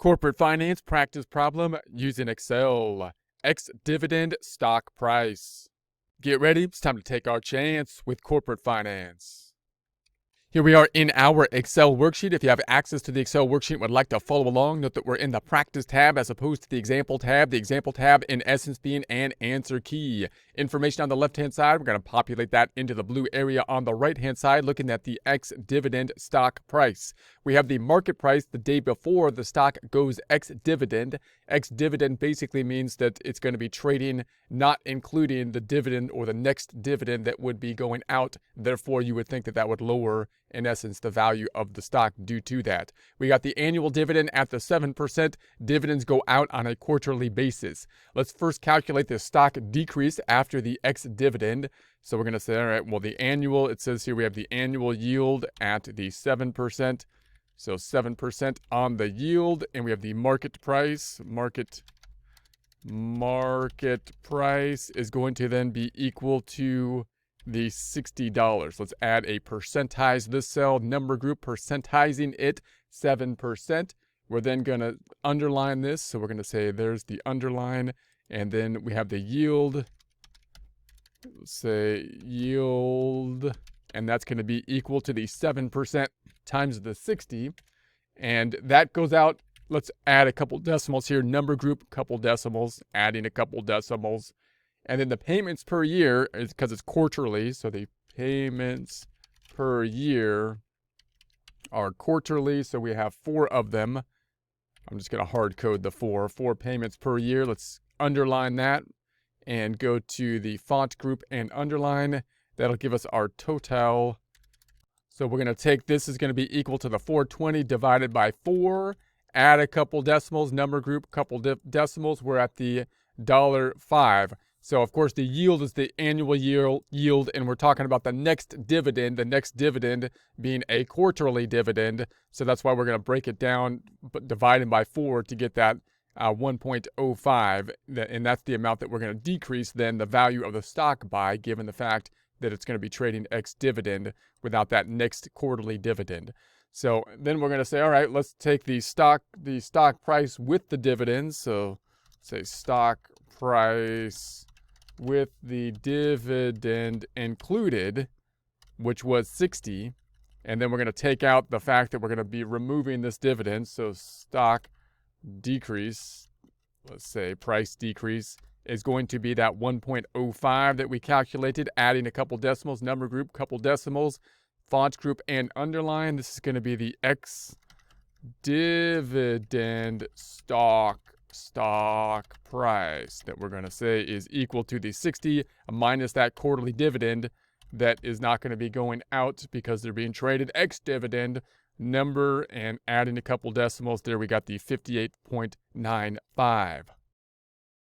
Corporate finance practice problem using Excel. Ex-dividend stock price. Get ready, it's time to take our chance with corporate finance. Here we are in our Excel worksheet. If you have access to the Excel worksheet and would like to follow along, note that we're in the practice tab as opposed to the example tab. The example tab in essence being an answer key. Information on the left-hand side, we're going to populate that into the blue area on the right-hand side, looking at the ex-dividend stock price. We have the market price the day before the stock goes ex-dividend. Ex-dividend basically means that it's going to be trading not including the dividend or the next dividend that would be going out. Therefore, you would think that that would lower, in essence, the value of the stock due to that. We got the annual dividend at the 7%. Dividends go out on a quarterly basis. Let's first calculate the stock decrease after the ex-dividend. So we're going to say, all right, well, the annual, it says here we have the annual yield at the 7%. So 7% on the yield, and we have the market price. Market price is going to then be equal to the $60. Let's add a percentize this cell, number group, percentizing it 7%. We're then going to underline this. So we're going to say there's the underline, and then we have the yield. Let's say yield, and that's going to be equal to the 7% times the 60. And that goes out. Let's add a couple decimals here. Number group, couple decimals, adding a couple decimals. And then the payments per year, is because it's quarterly, so the payments per year are quarterly, so we have 4 of them. I'm just going to hard code the 4 payments per year. Let's underline that and go to the font group and underline. That'll give us our total. So we're going to take this is going to be equal to the 420 divided by 4. Add a couple decimals, number group, couple decimals. We're at the $5. So, of course, the yield is the annual yield, and we're talking about the next dividend being a quarterly dividend. So that's why we're going to break it down, divided by 4 to get that 1.05. And that's the amount that we're going to decrease then the value of the stock by, given the fact that it's going to be trading ex-dividend without that next quarterly dividend. So then we're going to say, all right, let's take the stock price with the dividends. So say stock price with the dividend included, which was 60. And then we're going to take out the fact that we're going to be removing this dividend. So stock decrease, let's say price decrease, is going to be that 1.05 that we calculated, adding a couple decimals, number group, couple decimals, font group, and underline. This is going to be the ex-dividend stock price that we're going to say is equal to the 60 minus that quarterly dividend that is not going to be going out because they're being traded ex-dividend number, and adding a couple decimals there, we got the 58.95.